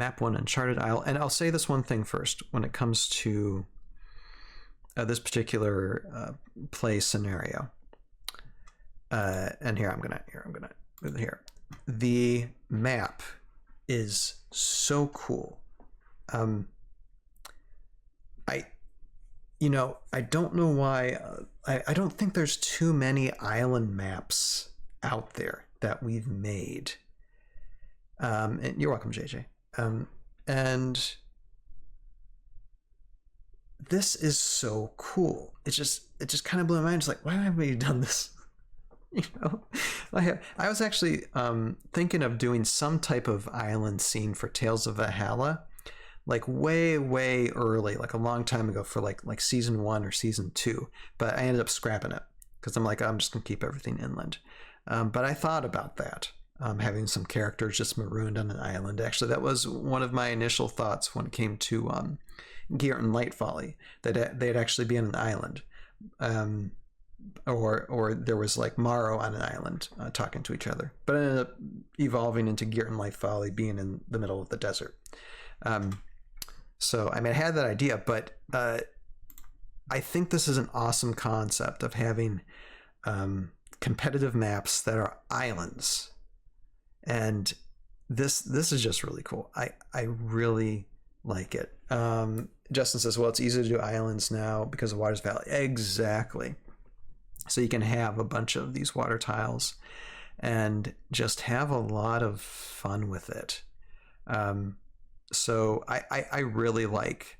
map 1, Uncharted Isle. And I'll say this one thing first when it comes to this particular play scenario. And here I'm gonna move it here. The map is so cool. I don't know why. I don't think there's too many island maps out there that we've made. And you're welcome, JJ. And this is so cool. It just kind of blew my mind. It's like, why haven't we done this? I was actually thinking of doing some type of island scene for Tales of Valhalla, like way early, like a long time ago, for like season 1 or season 2. But I ended up scrapping it because I'm like, I'm just gonna keep everything inland. But I thought about that, having some characters just marooned on an island. Actually, that was one of my initial thoughts when it came to Gear and Light Folly, that they'd actually be on an island. Or there was like Morrow on an island talking to each other, but it ended up evolving into Gear and Light Folly being in the middle of the desert. So I mean, I had that idea, but I think this is an awesome concept of having competitive maps that are islands, and this is just really cool. I really like it. Justin says, well, it's easy to do islands now because of Waters Valley. Exactly. So you can have a bunch of these water tiles and just have a lot of fun with it. So I really like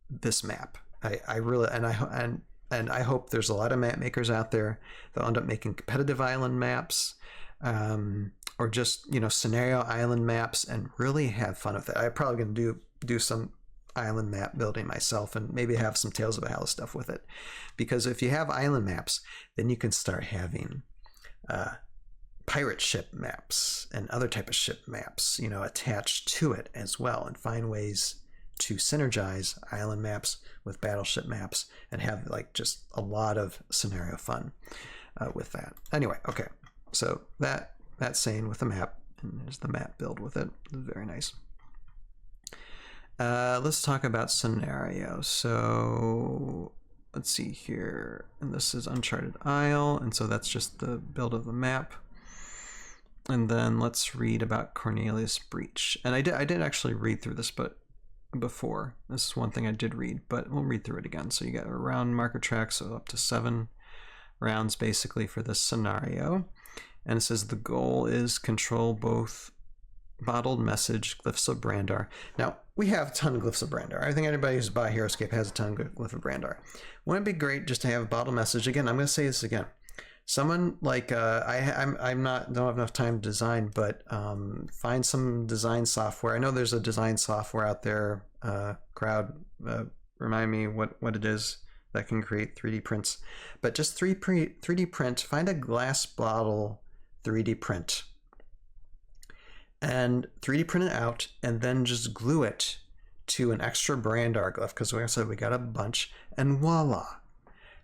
this map. I really, and I hope there's a lot of map makers out there that end up making competitive island maps, or just, scenario island maps, and really have fun with it. I'm probably going to do some island map building myself, and maybe have some Tales of Valhalla stuff with it, because if you have island maps, then you can start having pirate ship maps and other type of ship maps, attached to it as well, and find ways to synergize island maps with battleship maps and have like just a lot of scenario fun with that. Anyway, okay, so that's saying with the map, and there's the map build with it. Very nice. Let's talk about scenario. So let's see here, and this is Uncharted Isle, and so that's just the build of the map. And then let's read about Cornelius Breech. And I did actually read through this, but before, this is one thing I did read, but we'll read through it again. So you got a round marker track, so up to 7 rounds basically for this scenario. And it says the goal is control both bottled message glyphs of Brandar. Now, we have a ton of glyphs of Brandar. I think anybody who's bought Heroscape has a ton of glyphs of Brandar. Wouldn't it be great just to have a bottled message? Again, I'm going to say this again. Someone like don't have enough time to design, but find some design software. I know there's a design software out there. Crowd, remind me what it is that can create 3D prints. But just 3D print. Find a glass bottle 3D print, and 3D print it out, and then just glue it to an extra Brandar glyph, because like I said, we got a bunch, and voila,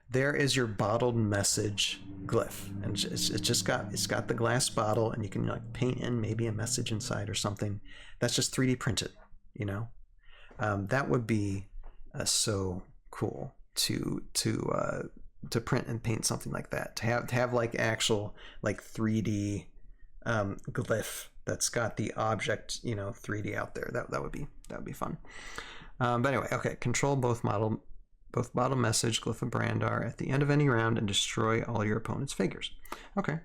there is your bottled message glyph. And it's got the glass bottle, and you can like paint in maybe a message inside or something. That's just 3D printed, that would be so cool to print and paint something like that, to have like actual like 3D glyph that's got the object 3D out there. That would be fun. But anyway, okay, control both bottle message glyph of Brandar at the end of any round and destroy all your opponent's figures. Okay,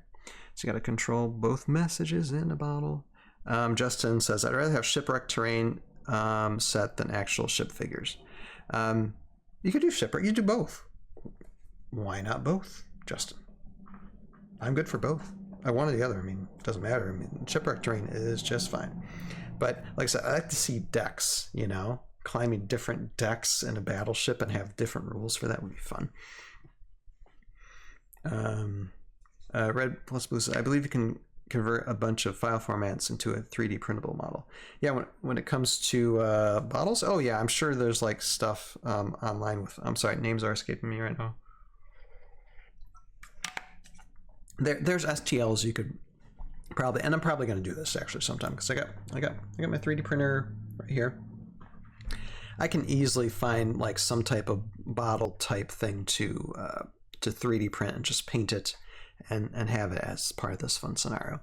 so you got to control both messages in a bottle. Justin says, I'd rather have shipwreck terrain set than actual ship figures. You could do shipwreck. You do both. Why not both, Justin? I'm good for both. I one or the other. I mean, it doesn't matter. I mean, shipwreck terrain is just fine. But like I said, I like to see decks, climbing different decks in a battleship and have different rules for that would be fun. Red plus blue says, I believe you can convert a bunch of file formats into a 3D printable model. Yeah, when it comes to bottles, oh yeah, I'm sure there's like stuff online with, I'm sorry, names are escaping me right now. There's STLs you could Probably, and I'm probably going to do this actually sometime because I got my 3D printer right here. I can easily find like some type of bottle type thing to 3D print and just paint it and have it as part of this fun scenario.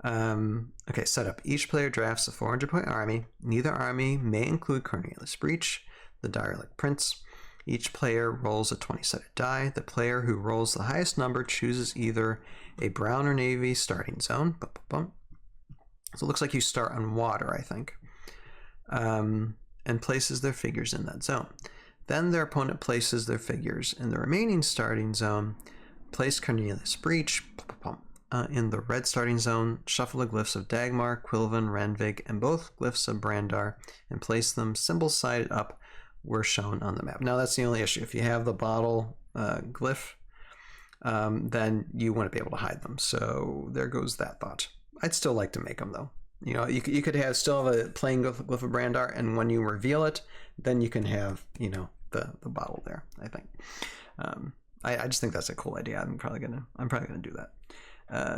Okay, setup. Each player drafts a 400-point army. Neither army may include Cornelius Breech, the derelict prince. Each player rolls a 20-sided die. The player who rolls the highest number chooses either a brown or navy starting zone. So it looks like you start on water, I think, and places their figures in that zone. Then their opponent places their figures in the remaining starting zone. Place Cornelius Breech in the red starting zone. Shuffle the glyphs of Dagmar, Quilvan, Renvig, and both glyphs of Brandar, and place them symbol sided up were shown on the map. Now that's the only issue. If you have the bottle glyph, then you wouldn't be able to hide them. So there goes that thought. I'd still like to make them though. You know, you could still have a plain glyph of Brandar, and when you reveal it, then you can have, you know, the bottle there. I think. I just think that's a cool idea. I'm probably gonna do that.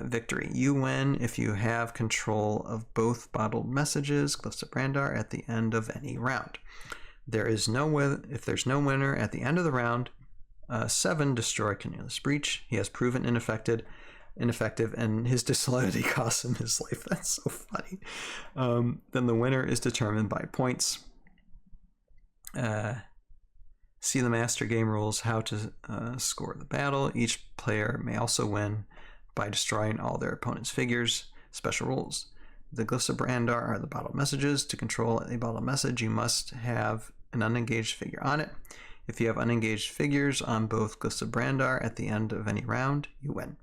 Victory. You win if you have control of both bottled messages, glyphs of Brandar, at the end of any round. If there's no winner at the end of the round, 7 destroy Cornelius Breech. He has proven ineffective, and his disloyalty costs him his life. That's so funny. Then the winner is determined by points. See the master game rules how to score the battle. Each player may also win by destroying all their opponent's figures. Special rules. The glyphs of Brandar are the bottled messages. To control a bottled message, you must have an unengaged figure on it. If you have unengaged figures on both glyphs of Brandar at the end of any round, you win.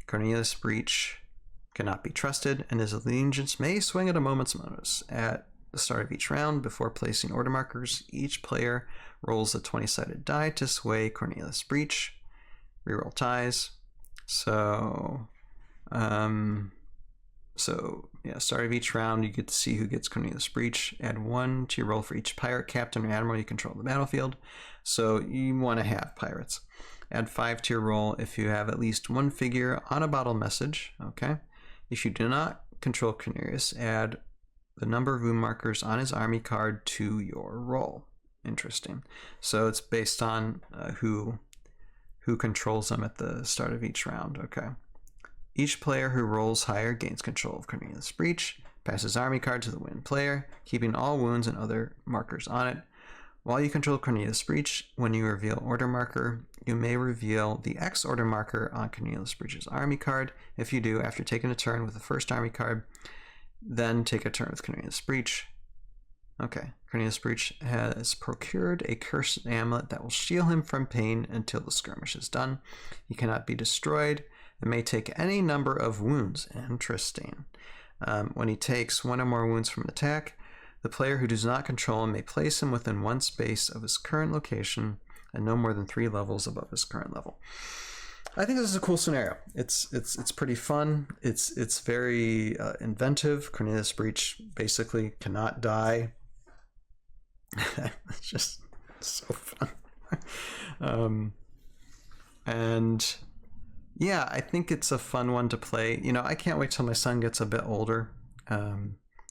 Cornelius Breech cannot be trusted, and his allegiance may swing at a moment's notice. At the start of each round, before placing order markers, each player rolls a 20-sided die to sway Cornelius Breech. Reroll ties. So start of each round, you get to see who gets Cornelius Breech. Add 1 to your roll for each pirate, captain, or admiral you control the battlefield. So you want to have pirates. Add 5 to your roll if you have at least 1 figure on a bottle message. Okay. If you do not control Cornelius, add the number of wound markers on his army card to your roll. Interesting. So it's based on who controls them at the start of each round. Okay. Each player who rolls higher gains control of Cornelius Breech. Passes army card to the win player, keeping all wounds and other markers on it. While you control Cornelius Breech, when you reveal order marker, you may reveal the X order marker on Cornelius Breech's army card. If you do, after taking a turn with the first army card, then take a turn with Cornelius Breech. Okay, Cornelius Breech has procured a cursed amulet that will shield him from pain until the skirmish is done. He cannot be destroyed and may take any number of wounds. Interesting. When he takes 1 or more wounds from an attack, the player who does not control him may place him within 1 space of his current location and no more than 3 levels above his current level. I think this is a cool scenario. It's pretty fun. It's very inventive. Cornelius Breech basically cannot die. It's just so fun. And yeah, I think it's a fun one to play. You know, I can't wait till my son gets a bit older.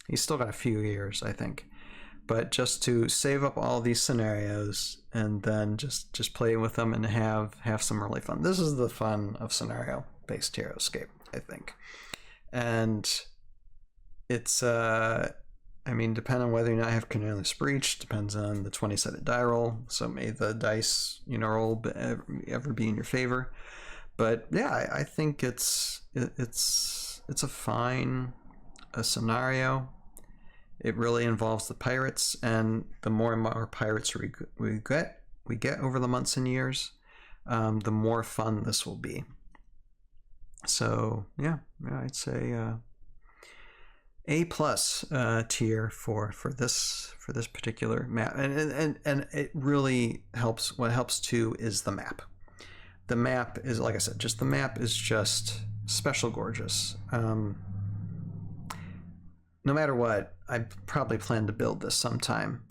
He's still got a few years, I think. But just to save up all these scenarios and then just play with them and have some really fun. This is the fun of scenario-based Heroscape, I think. And it's, I mean, depending on whether or not I have Cornelius Breech, depends on the 20-sided die roll. So may the dice, roll ever be in your favor. But yeah, I think it's a fine scenario. It really involves the pirates, and the more and more pirates we get over the months and years, the more fun this will be. So yeah, I'd say A+ tier for this particular map, and it really helps. What helps too is the map. The map is, like I said, the map is just special gorgeous. No matter what, I probably plan to build this sometime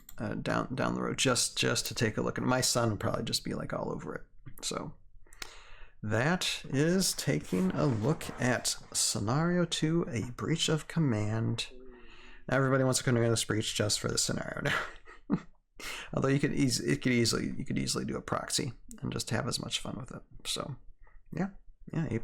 down the road, just to take a look. And my son would probably just be like all over it. So that is taking a look at Scenario 2, A Breach of Command. Everybody wants to come to this breach just for the scenario now. Although you could easily do a proxy and just have as much fun with it. So yeah, A+.